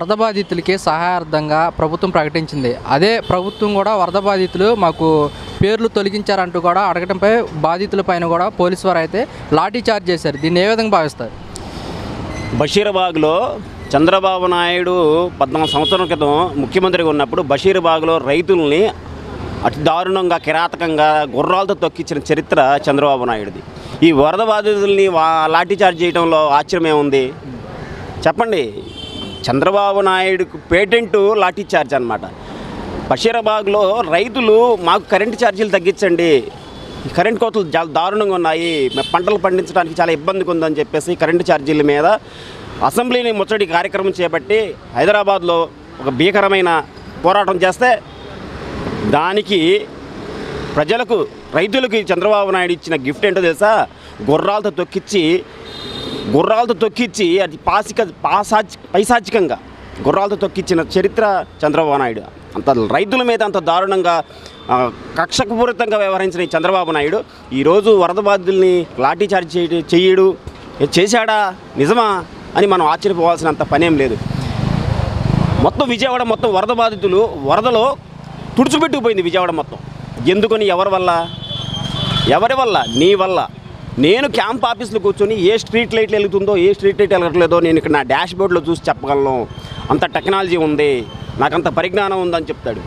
వరద బాధితులకి సహాయార్థంగా ప్రభుత్వం ప్రకటించింది. అదే ప్రభుత్వం కూడా వరద బాధితులు మాకు పేర్లు తొలగించారంటూ కూడా అడగడంపై బాధితుల పైన కూడా పోలీసు వారు అయితే లాఠీ చార్జ్ చేశారు. దీన్ని ఏ విధంగా భావిస్తారు? బషీర్బాగ్లో చంద్రబాబు నాయుడు 14 సంవత్సరాల క్రితం ముఖ్యమంత్రిగా ఉన్నప్పుడు బషీర్బాగ్లో రైతుల్ని అతి దారుణంగా కిరాతకంగా గుర్రాలతో తొక్కించిన చరిత్ర చంద్రబాబు నాయుడుది. ఈ వరద బాధితుల్ని లాఠీ చార్జ్ చేయడంలో ఆశ్చర్యం ఏముంది చెప్పండి? చంద్రబాబు నాయుడుకు పేటెంటు లాఠీ చార్జ్ అనమాట. బషీరాబాద్లో రైతులు మాకు కరెంటు ఛార్జీలు తగ్గించండి, కరెంటు కోతలు చాలా దారుణంగా ఉన్నాయి, పంటలు పండించడానికి చాలా ఇబ్బందిగా ఉందని చెప్పేసి కరెంటు ఛార్జీల మీద అసెంబ్లీని ముచ్చటి కార్యక్రమం చేపట్టి హైదరాబాద్లో ఒక భీకరమైన పోరాటం చేస్తే దానికి ప్రజలకు రైతులకి చంద్రబాబు నాయుడు ఇచ్చిన గిఫ్ట్ ఏంటో తెలుసా? గుర్రాలతో తొక్కిచ్చి అది పైశాచికంగా గుర్రాలతో తొక్కిచ్చిన చరిత్ర చంద్రబాబు నాయుడు. అంత రైతుల మీద అంత దారుణంగా కక్షపూరితంగా వ్యవహరించిన ఈ చంద్రబాబు నాయుడు ఈరోజు వరద బాధితుల్ని లాఠీ చార్జ్ చేయడు చేశాడా నిజమా అని మనం ఆశ్చర్యపోవాల్సినంత పనేం లేదు. మొత్తం విజయవాడ మొత్తం వరద బాధితులు వరదలో తుడుచుపెట్టుకుపోయింది విజయవాడ మొత్తం. ఎందుకని? ఎవరి వల్ల? నీ వల్ల. నేను క్యాంప్ ఆఫీస్లో కూర్చొని ఏ స్ట్రీట్ లైట్లు వెలుగుతుందో ఏ స్ట్రీట్ లైట్ వెలగట్లేదో నేను ఇక్కడ నా డాష్ బోర్డ్లో చూసి చెప్పగలను. అంత టెక్నాలజీ ఉంది, నాకంత పరిజ్ఞానం ఉందని చెప్తాడు.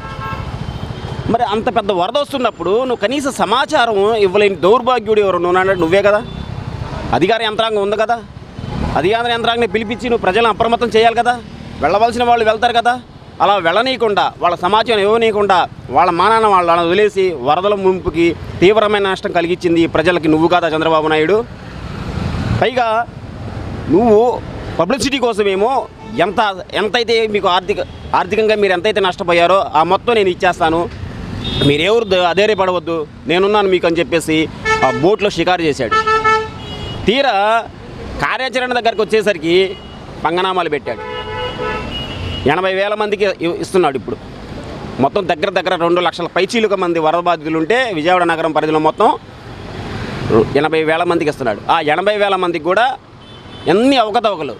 మరి అంత పెద్ద వరద వస్తున్నప్పుడు నువ్వు కనీస సమాచారం ఇవ్వలేని దౌర్భాగ్యుడు ఎవరు? నువ్వే కదా. అధికార యంత్రాంగం ఉంది కదా, అధికార యంత్రాంగాన్ని పిలిపించి నువ్వు ప్రజలను అప్రమత్తం చేయాలి కదా. వెళ్ళవలసిన వాళ్ళు వెళ్తారు కదా. అలా వెళ్ళనీయకుండా వాళ్ళ సమాచారం ఇవ్వనీయకుండా వాళ్ళ మానాన వాళ్ళని వదిలేసి వరదల ముంపుకి తీవ్రమైన నష్టం కలిగించింది ప్రజలకి నువ్వు కాదా చంద్రబాబు నాయుడు? పైగా నువ్వు పబ్లిసిటీ కోసమేమో ఎంతైతే మీకు ఆర్థికంగా మీరు ఎంతైతే నష్టపోయారో ఆ మొత్తం నేను ఇచ్చేస్తాను, మీరెవరు అధైర్యపడవద్దు, నేనున్నాను మీకు అని చెప్పేసి ఆ బోట్లో షికారు చేశాడు. తీరా కార్యాచరణ దగ్గరికి వచ్చేసరికి పంగనామాలు పెట్టాడు. 80,000 మందికి ఇస్తున్నాడు. ఇప్పుడు మొత్తం దగ్గర 2 లక్షల పైచీలుక మంది వరద బాధితులు ఉంటే విజయవాడ నగరం పరిధిలో మొత్తం 80,000 మందికి ఇస్తున్నాడు. ఆ 80,000 మందికి కూడా ఎన్ని అవకతవకలు.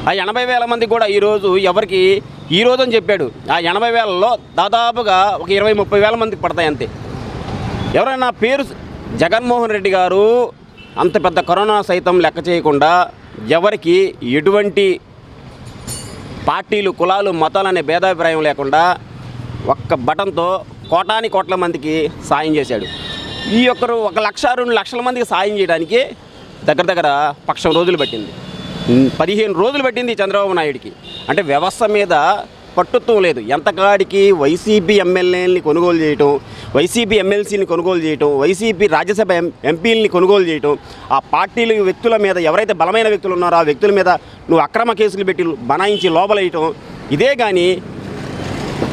ఆ 80,000 మందికి కూడా ఈరోజు అని చెప్పాడు. ఆ 80,000లో దాదాపుగా ఒక 20-30,000 మందికి పడతాయి అంతే. ఎవరైనా పేరు జగన్మోహన్ రెడ్డి గారు అంత పెద్ద కరోనా సైతం లెక్క చేయకుండా ఎవరికి ఎటువంటి పార్టీలు కులాలు మతాలు అనే భేదాభిప్రాయం లేకుండా ఒక్క బటన్తో కోట్ల మందికి సాయం చేశాడు. ఈ 1 లక్ష 2 లక్షల మందికి సాయం చేయడానికి దగ్గర పక్షం రోజులు పట్టింది, 15 రోజులు పట్టింది చంద్రబాబు నాయుడికి. అంటే వ్యవస్థ మీద పట్టుత్వం లేదు. ఎంతకాడికి వైసీపీ ఎమ్మెల్యేలని కొనుగోలు చేయటం, వైసీపీ ఎమ్మెల్సీని కొనుగోలు చేయటం, వైసీపీ రాజ్యసభ ఎంపీలని కొనుగోలు చేయటం, ఆ పార్టీల వ్యక్తుల మీద ఎవరైతే బలమైన వ్యక్తులు ఉన్నారో ఆ వ్యక్తుల మీద నువ్వు అక్రమ కేసులు పెట్టి బనాయించి లోపలేయటం. ఇదే కానీ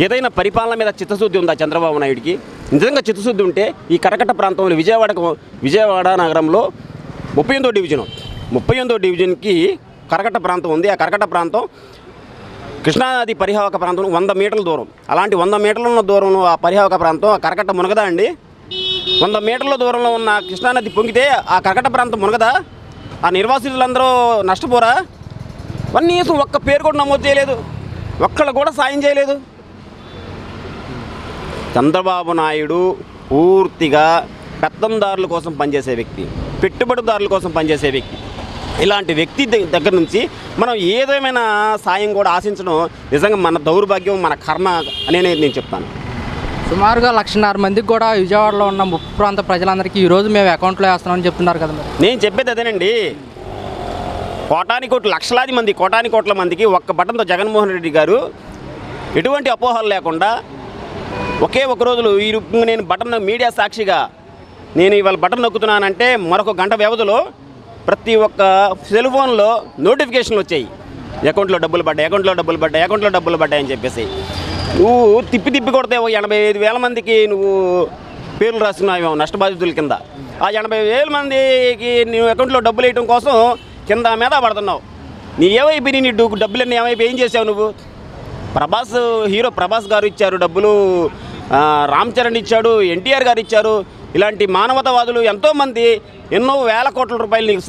ఏదైనా పరిపాలన మీద చిత్తశుద్ధి ఉందా చంద్రబాబు నాయుడికి? నిజంగా చిత్తశుద్ధి ఉంటే ఈ కరకట్ట ప్రాంతంలో విజయవాడ నగరంలో 38వ డివిజన్కి కరకట్ట ప్రాంతం ఉంది. ఆ కరకట్ట ప్రాంతం కృష్ణానది పరివాహక ప్రాంతం 100 మీటర్ల దూరం. అలాంటి 100 మీటర్ల దూరంలో ఆ పరివాహక ప్రాంతం ఆ కరకట్ట మునగదా అండి? 100 మీటర్ల దూరంలో ఉన్న కృష్ణానది పొంగితే ఆ కరకట్ట ప్రాంతం మునగదా? ఆ నిర్వాసితులందరూ నష్టపోరా? కనీసం ఒక్క పేరు కూడా నమోదు చేయలేదు, ఒక్కళ్ళు కూడా సాయం చేయలేదు. చంద్రబాబు నాయుడు పూర్తిగా పెత్తందారుల కోసం పనిచేసే వ్యక్తి, పెట్టుబడిదారుల కోసం పనిచేసే వ్యక్తి. ఇలాంటి వ్యక్తి దగ్గర నుంచి మనం ఏదేమైనా సాయం కూడా ఆశించడం నిజంగా మన దౌర్భాగ్యం, మన కర్మ అనే నేను చెప్తాను. సుమారుగా 1,50,000 మందికి కూడా విజయవాడలో ఉన్న ముప్పు ప్రాంత ప్రజలందరికీ ఈరోజు మేము అకౌంట్లో వేస్తున్నామని చెప్తున్నారు కదా. నేను చెప్పేది అదేనండి. కోటాని కోట్ల మందికి ఒక్క బటన్తో జగన్మోహన్ రెడ్డి గారు ఎటువంటి అపోహలు లేకుండా ఒకే ఒక రోజులు నేను బటన్ మీడియా సాక్షిగా నేను ఇవాళ బటన్ నొక్కుతున్నానంటే మరొక గంట వ్యవధిలో ప్రతి ఒక్క సెల్ ఫోన్లో నోటిఫికేషన్లు వచ్చాయి, అకౌంట్లో డబ్బులు పడ్డాయి అని చెప్పేసి. నువ్వు తిప్పి కొడితే 85,000 మందికి నువ్వు పేర్లు రాస్తున్నావు నష్టబాధితుల కింద. ఆ 80,000 మందికి నువ్వు అకౌంట్లో డబ్బులు వేయడం కోసం కింద మీద పడుతున్నావు. నీ ఏమైపోయి నీ డబ్బులన్నీ ఏమైపోయి ఏం చేసావు నువ్వు? హీరో ప్రభాస్ గారు ఇచ్చారు డబ్బులు, రామ్ చరణ్ ఇచ్చాడు, ఎన్టీఆర్ గారు ఇచ్చారు. ఇలాంటి మానవతావాదులు ఎంతోమంది ఎన్నో వేల కోట్ల రూపాయలు నీకు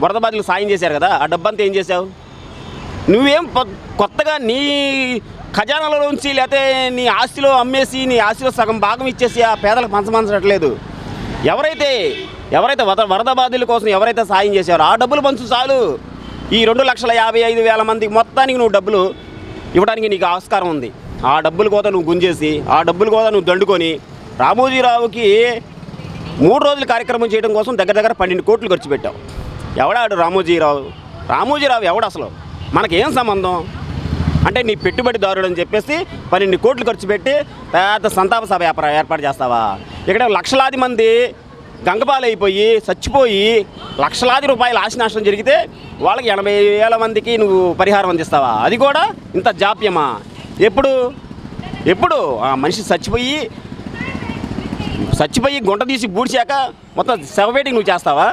వరద బాధితులకు సాయం చేశారు కదా. ఆ డబ్బంతా ఏం చేశావు? నువ్వేం కొత్తగా నీ ఖజానాలోంచి లేకపోతే నీ ఆస్తిలో అమ్మేసి నీ ఆస్తిలో సగం భాగం ఇచ్చేసి ఆ పేదలకు పంచట్లేదు. ఎవరైతే వరద బాధితుల కోసం ఎవరైతే సాయం చేశారో ఆ డబ్బులు పంచు చాలు. ఈ 2,55,000 మందికి మొత్తానికి నువ్వు డబ్బులు ఇవ్వడానికి నీకు ఆస్కారం ఉంది. ఆ డబ్బులు కూడా నువ్వు గుంజేసి ఆ డబ్బులు కూడా నువ్వు దండుకొని రామోజీరావుకి 3 రోజుల కార్యక్రమం చేయడం కోసం దగ్గర 12 కోట్లు ఖర్చు పెట్టావు. ఎవడాడు రామోజీరావు? రామోజీరావు ఎవడు అసలు? మనకేం సంబంధం? అంటే నీ పెట్టుబడిదారుడు అని చెప్పేసి 12 కోట్లు ఖర్చు పెట్టి పెద్ద సంతాప సభ ఏర్పాటు చేస్తావా? ఇక్కడ లక్షలాది మంది గంగపాలైపోయి చచ్చిపోయి లక్షలాది రూపాయల ఆశనాశనం జరిగితే వాళ్ళకి 80,000 మందికి నువ్వు పరిహారం అందిస్తావా? అది కూడా ఇంత జాప్యమా? ఎప్పుడు ఆ మనిషి చచ్చిపోయి గుంట తీసి బూడ్చాక మొత్తం శవపేటికి నువ్వు చేస్తావా?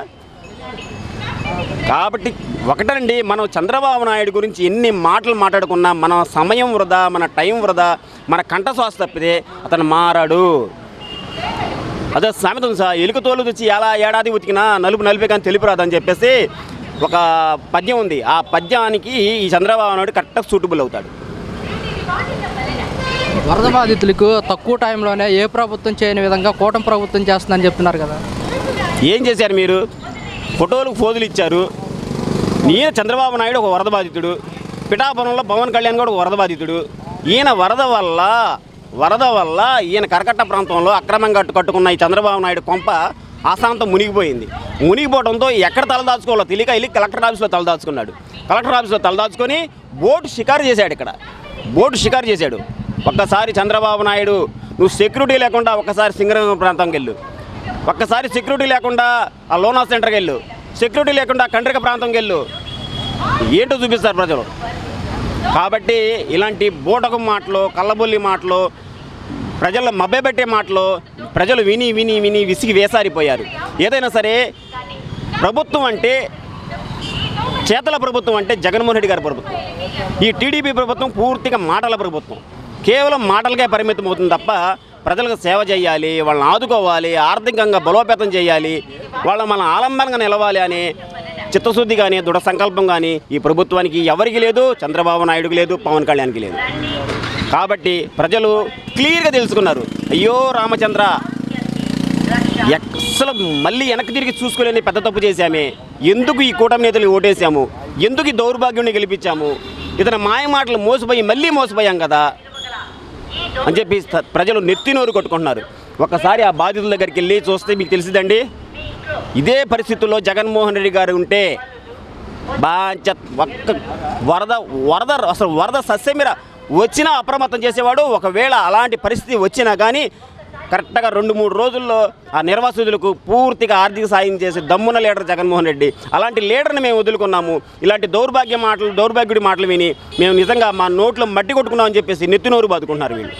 కాబట్టి ఒకటండి, మనం చంద్రబాబు నాయుడు గురించి ఎన్ని మాటలు మాట్లాడుకున్నా మన సమయం వృధా, మన టైం వృధా, మన కంఠశ్వాస తప్పితే అతను మారాడు. అదే సామెత ఉంది సార్, ఎలుక తోలు తెచ్చి ఎలా ఏడాది ఉతికినా నలుపే కానీ తెలుపు రాదని చెప్పేసి ఒక పద్యం ఉంది. ఆ పద్యానికి ఈ చంద్రబాబు నాయుడు కరెక్ట్గా సూటబుల్ అవుతాడు. వరద బాధితులకు తక్కువ టైంలోనే ఏ ప్రభుత్వం చేయని విధంగా కూటమి ప్రభుత్వం చేస్తుందని చెప్తున్నారు కదా. ఏం చేశారు మీరు? ఫోటోలకు ఫోజులు ఇచ్చారు. ఈయన చంద్రబాబు నాయుడు ఒక వరద బాధితుడు, పిఠాపురంలో పవన్ కళ్యాణ్ కూడా ఒక వరద బాధితుడు. ఈయన వరద వల్ల ఈయన కరకట్ట ప్రాంతంలో అక్రమంగా కట్టుకున్న ఈ చంద్రబాబు నాయుడు కొంప ఆశాంతం మునిగిపోయింది. మునిగిపోవడంతో ఎక్కడ తలదాచుకోవాలో తెలియక వెళ్ళి కలెక్టర్ ఆఫీస్లో తలదాచుకున్నాడు. కలెక్టర్ ఆఫీస్లో తలదాచుకొని బోటు షికారు చేశాడు. ఒక్కసారి చంద్రబాబు నాయుడు నువ్వు సెక్యూరిటీ లేకుండా ఒక్కసారి సింగరంగం ప్రాంతంకి వెళ్ళు, ఒక్కసారి సెక్యూరిటీ లేకుండా ఆ లోనా సెంటర్కి వెళ్ళు, సెక్యూరిటీ లేకుండా కండ్రిక ప్రాంతంకి వెళ్ళు, ఏంటో చూపిస్తారు ప్రజలు. కాబట్టి ఇలాంటి బూటకం మాటలు, కళ్ళబొల్లి మాటలు, ప్రజల్లో మభ్యపెట్టే మాటలు ప్రజలు విని విసిగి వేసారిపోయారు. ఏదైనా సరే ప్రభుత్వం అంటే, చేతల ప్రభుత్వం అంటే జగన్మోహన్ రెడ్డి గారి ప్రభుత్వం. ఈ టీడీపీ ప్రభుత్వం పూర్తిగా మాటల ప్రభుత్వం. కేవలం మాటలకే పరిమితం అవుతుంది తప్ప ప్రజలకు సేవ చేయాలి, వాళ్ళని ఆదుకోవాలి, ఆర్థికంగా బలోపేతం చేయాలి, మన ఆలంబనంగా నిలవాలి అనే చిత్తశుద్ధి కానీ దృఢ సంకల్పం కానీ ఈ ప్రభుత్వానికి ఎవరికి లేదు, చంద్రబాబు నాయుడుకి లేదు, పవన్ కళ్యాణ్కి లేదు. కాబట్టి ప్రజలు క్లియర్గా తెలుసుకున్నారు, అయ్యో రామచంద్ర అసలు మళ్ళీ వెనక్కి తిరిగి చూసుకోలేని పెద్ద తప్పు చేశామే, ఎందుకు ఈ కూటమి నేతలు ఓటేసాము, ఎందుకు ఈ దౌర్భాగ్యుడిని గెలిపించాము, ఇతని మాయ మాటలు మోసపోయాం కదా అని చెప్పి ప్రజలు నెత్తినోరు కొట్టుకుంటున్నారు. ఒకసారి ఆ బాధితుల దగ్గరికి వెళ్ళి చూస్తే మీకు తెలిసిందండి. ఇదే పరిస్థితుల్లో జగన్మోహన్ రెడ్డి గారు ఉంటే వరద సస్యమిర వచ్చినా అప్రమత్తం చేసేవాడు. ఒకవేళ అలాంటి పరిస్థితి వచ్చినా కానీ కరెక్ట్గా 2-3 రోజుల్లో ఆ నిర్వాసితులకు పూర్తిగా ఆర్థిక సాయం చేసే దమ్మున లీడర్ జగన్మోహన్ రెడ్డి. అలాంటి లీడర్ని మేము వదులుకున్నాము. ఇలాంటి దౌర్భాగ్యుడి మాటలు విని మేము నిజంగా మా నోట్లో మట్టి కొట్టుకున్నామని చెప్పేసి నెత్తినోరు బాదుకుంటున్నారు వీళ్ళు.